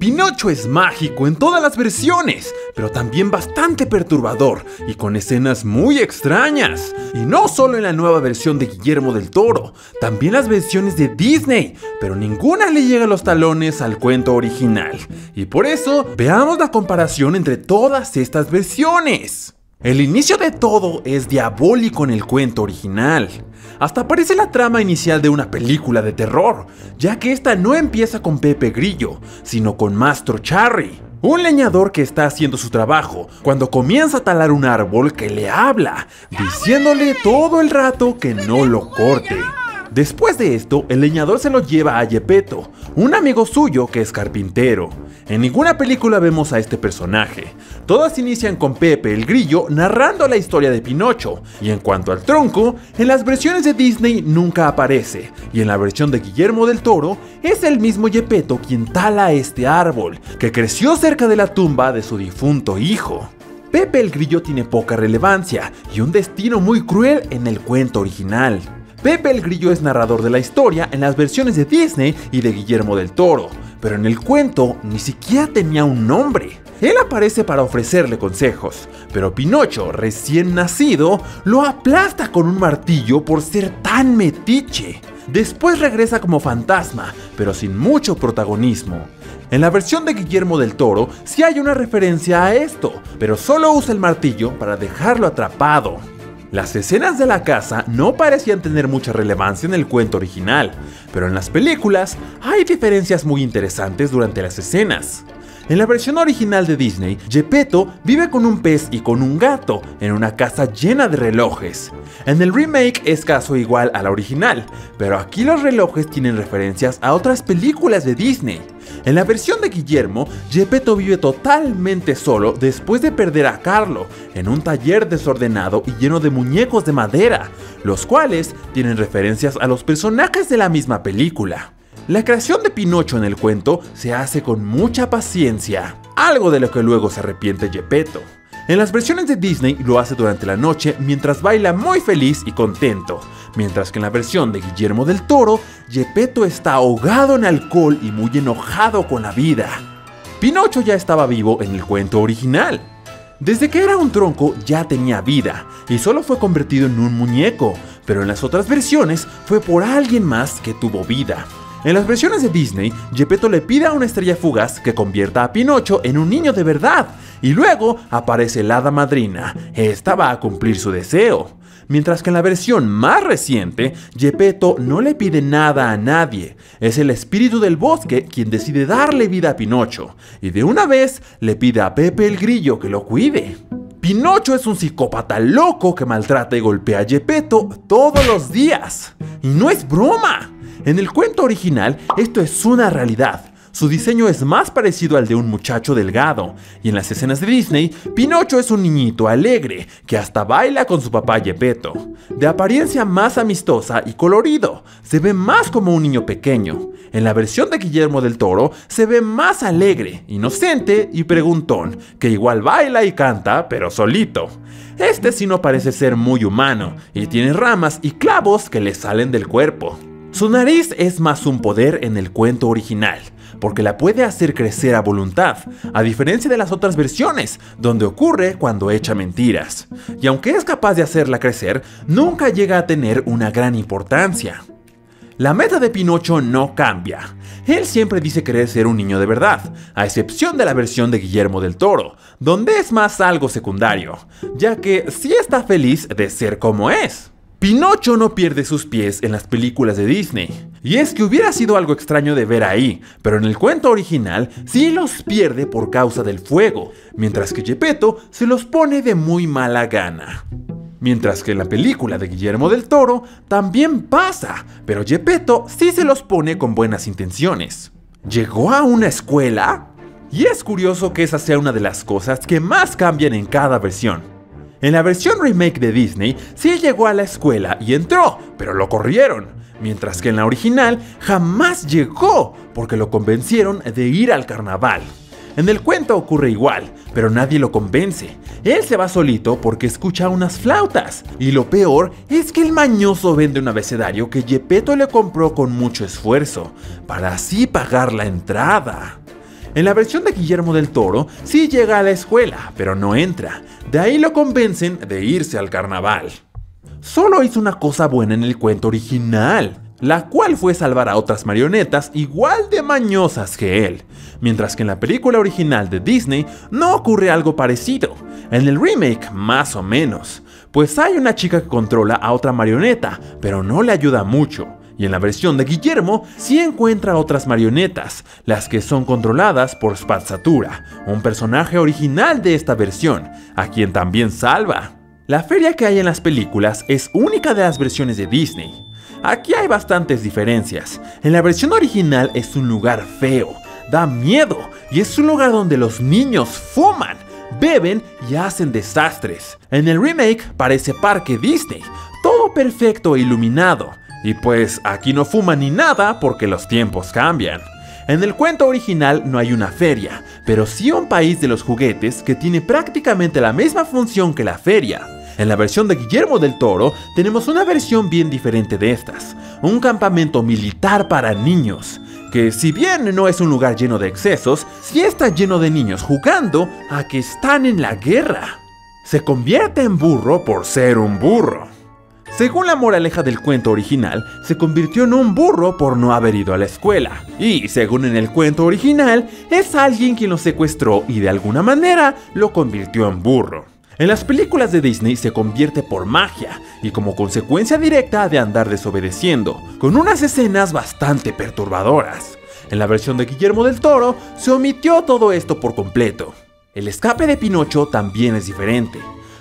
Pinocho es mágico en todas las versiones, pero también bastante perturbador y con escenas muy extrañas. Y no solo en la nueva versión de Guillermo del Toro, también las versiones de Disney, pero ninguna le llega a los talones al cuento original. Y por eso, veamos la comparación entre todas estas versiones. El inicio de todo es diabólico en el cuento original. Hasta parece la trama inicial de una película de terror, ya que esta no empieza con Pepe Grillo, sino con Mastro Charry, un leñador que está haciendo su trabajo cuando comienza a talar un árbol que le habla, diciéndole todo el rato que no lo corte. Después de esto, el leñador se lo lleva a Geppetto, un amigo suyo que es carpintero. En ninguna película vemos a este personaje. Todas inician con Pepe el Grillo narrando la historia de Pinocho, y en cuanto al tronco, en las versiones de Disney nunca aparece, y en la versión de Guillermo del Toro es el mismo Geppetto quien tala este árbol, que creció cerca de la tumba de su difunto hijo. Pepe el Grillo tiene poca relevancia y un destino muy cruel en el cuento original. Pepe el Grillo es narrador de la historia en las versiones de Disney y de Guillermo del Toro, pero en el cuento ni siquiera tenía un nombre. Él aparece para ofrecerle consejos, pero Pinocho, recién nacido, lo aplasta con un martillo por ser tan metiche. Después regresa como fantasma, pero sin mucho protagonismo. En la versión de Guillermo del Toro sí hay una referencia a esto, pero solo usa el martillo para dejarlo atrapado. Las escenas de la casa no parecían tener mucha relevancia en el cuento original, pero en las películas hay diferencias muy interesantes durante las escenas. En la versión original de Disney, Geppetto vive con un pez y con un gato en una casa llena de relojes. En el remake es caso igual a la original, pero aquí los relojes tienen referencias a otras películas de Disney. En la versión de Guillermo, Geppetto vive totalmente solo después de perder a Carlo en un taller desordenado y lleno de muñecos de madera, los cuales tienen referencias a los personajes de la misma película. La creación de Pinocho en el cuento se hace con mucha paciencia, algo de lo que luego se arrepiente Geppetto. En las versiones de Disney lo hace durante la noche mientras baila muy feliz y contento, mientras que en la versión de Guillermo del Toro, Geppetto está ahogado en alcohol y muy enojado con la vida. Pinocho ya estaba vivo en el cuento original. Desde que era un tronco ya tenía vida y solo fue convertido en un muñeco, pero en las otras versiones fue por alguien más que tuvo vida. En las versiones de Disney, Geppetto le pide a una estrella fugaz que convierta a Pinocho en un niño de verdad, y luego aparece la hada madrina. Esta va a cumplir su deseo. Mientras que en la versión más reciente, Geppetto no le pide nada a nadie. Es el espíritu del bosque quien decide darle vida a Pinocho, y de una vez le pide a Pepe el Grillo que lo cuide. Pinocho es un psicópata loco que maltrata y golpea a Geppetto todos los días. Y no es broma. En el cuento original, esto es una realidad. Su diseño es más parecido al de un muchacho delgado, y en las escenas de Disney, Pinocho es un niñito alegre, que hasta baila con su papá Geppetto. De apariencia más amistosa y colorido, se ve más como un niño pequeño. En la versión de Guillermo del Toro, se ve más alegre, inocente y preguntón, que igual baila y canta, pero solito. Este sí no parece ser muy humano, y tiene ramas y clavos que le salen del cuerpo. Su nariz es más un poder en el cuento original, porque la puede hacer crecer a voluntad, a diferencia de las otras versiones, donde ocurre cuando echa mentiras. Y aunque es capaz de hacerla crecer, nunca llega a tener una gran importancia. La meta de Pinocho no cambia. Él siempre dice querer ser un niño de verdad, a excepción de la versión de Guillermo del Toro, donde es más algo secundario, ya que sí está feliz de ser como es. Pinocho no pierde sus pies en las películas de Disney, y es que hubiera sido algo extraño de ver ahí, pero en el cuento original sí los pierde por causa del fuego, mientras que Geppetto se los pone de muy mala gana. Mientras que en la película de Guillermo del Toro también pasa, pero Geppetto sí se los pone con buenas intenciones. ¿Llegó a una escuela? Y es curioso que esa sea una de las cosas que más cambian en cada versión. En la versión remake de Disney, sí llegó a la escuela y entró, pero lo corrieron. Mientras que en la original, jamás llegó, porque lo convencieron de ir al carnaval. En el cuento ocurre igual, pero nadie lo convence. Él se va solito porque escucha unas flautas. Y lo peor es que el mañoso vende un abecedario que Geppetto le compró con mucho esfuerzo, para así pagar la entrada. En la versión de Guillermo del Toro, sí llega a la escuela, pero no entra. De ahí lo convencen de irse al carnaval. Solo hizo una cosa buena en el cuento original, la cual fue salvar a otras marionetas igual de mañosas que él, mientras que en la película original de Disney no ocurre algo parecido. En el remake, más o menos, pues hay una chica que controla a otra marioneta, pero no le ayuda mucho. Y en la versión de Guillermo sí encuentra otras marionetas, las que son controladas por Spazzatura, un personaje original de esta versión, a quien también salva. La feria que hay en las películas es única de las versiones de Disney. Aquí hay bastantes diferencias. En la versión original es un lugar feo, da miedo y es un lugar donde los niños fuman, beben y hacen desastres. En el remake parece parque Disney, todo perfecto e iluminado. Y pues aquí no fuman ni nada porque los tiempos cambian. En el cuento original no hay una feria, pero sí un país de los juguetes que tiene prácticamente la misma función que la feria. En la versión de Guillermo del Toro tenemos una versión bien diferente de estas, un campamento militar para niños, que si bien no es un lugar lleno de excesos, sí está lleno de niños jugando a que están en la guerra. Se convierte en burro por ser un burro. Según la moraleja del cuento original, se convirtió en un burro por no haber ido a la escuela. Y según en el cuento original, es alguien quien lo secuestró y de alguna manera lo convirtió en burro. En las películas de Disney se convierte por magia y como consecuencia directa de andar desobedeciendo, con unas escenas bastante perturbadoras. En la versión de Guillermo del Toro se omitió todo esto por completo. El escape de Pinocho también es diferente,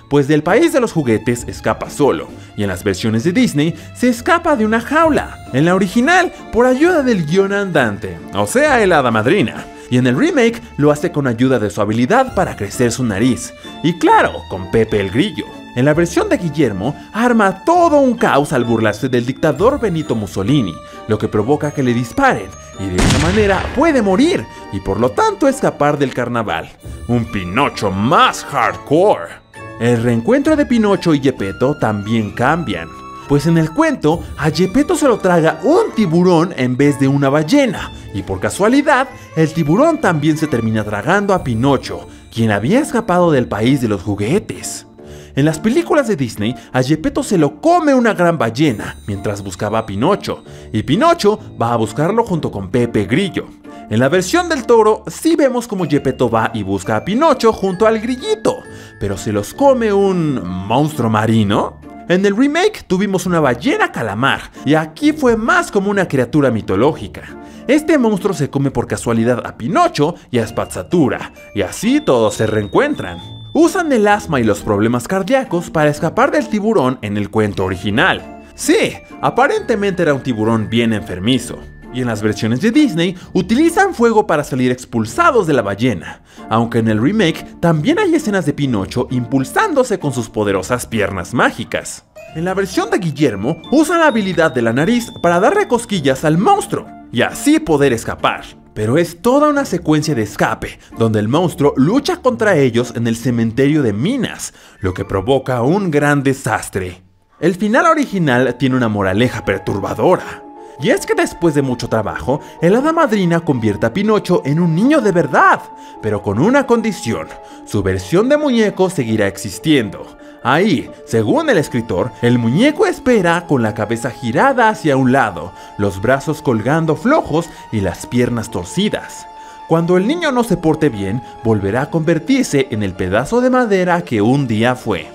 pues del país de los juguetes escapa solo, y en las versiones de Disney se escapa de una jaula. En la original, por ayuda del guion andante, o sea, el hada madrina. Y en el remake lo hace con ayuda de su habilidad para crecer su nariz. Y claro, con Pepe el Grillo. En la versión de Guillermo, arma todo un caos al burlarse del dictador Benito Mussolini, lo que provoca que le disparen, y de esa manera puede morir, y por lo tanto escapar del carnaval. Un Pinocho más hardcore. El reencuentro de Pinocho y Geppetto también cambian, pues en el cuento a Geppetto se lo traga un tiburón en vez de una ballena, y por casualidad el tiburón también se termina tragando a Pinocho, quien había escapado del país de los juguetes. En las películas de Disney, a Geppetto se lo come una gran ballena mientras buscaba a Pinocho, y Pinocho va a buscarlo junto con Pepe Grillo. En la versión del Toro sí vemos como Geppetto va y busca a Pinocho junto al grillito, pero se los come un monstruo marino. En el remake tuvimos una ballena calamar, y aquí fue más como una criatura mitológica. Este monstruo se come por casualidad a Pinocho y a Spazzatura, y así todos se reencuentran. Usan el asma y los problemas cardíacos para escapar del tiburón en el cuento original. Sí, aparentemente era un tiburón bien enfermizo. Y en las versiones de Disney utilizan fuego para salir expulsados de la ballena, aunque en el remake también hay escenas de Pinocho impulsándose con sus poderosas piernas mágicas. En la versión de Guillermo usan la habilidad de la nariz para darle cosquillas al monstruo y así poder escapar. Pero es toda una secuencia de escape, donde el monstruo lucha contra ellos en el cementerio de Minas, lo que provoca un gran desastre. El final original tiene una moraleja perturbadora. Y es que después de mucho trabajo, el hada madrina convierte a Pinocho en un niño de verdad, pero con una condición: su versión de muñeco seguirá existiendo. Ahí, según el escritor, el muñeco espera con la cabeza girada hacia un lado, los brazos colgando flojos y las piernas torcidas. Cuando el niño no se porte bien, volverá a convertirse en el pedazo de madera que un día fue.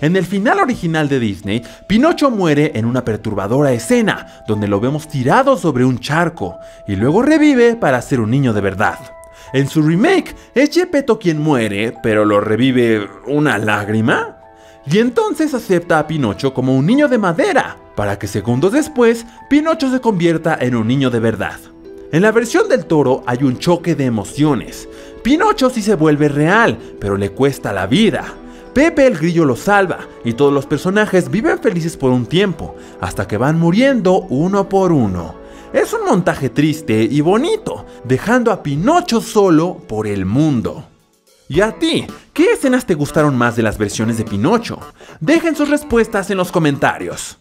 En el final original de Disney, Pinocho muere en una perturbadora escena, donde lo vemos tirado sobre un charco, y luego revive para ser un niño de verdad. En su remake, es Geppetto quien muere, pero lo revive una lágrima. Y entonces acepta a Pinocho como un niño de madera, para que segundos después, Pinocho se convierta en un niño de verdad. En la versión del Toro hay un choque de emociones. Pinocho sí se vuelve real, pero le cuesta la vida. Pepe el Grillo lo salva, y todos los personajes viven felices por un tiempo, hasta que van muriendo uno por uno. Es un montaje triste y bonito, dejando a Pinocho solo por el mundo. ¿Y a ti? ¿Qué escenas te gustaron más de las versiones de Pinocho? Dejen sus respuestas en los comentarios.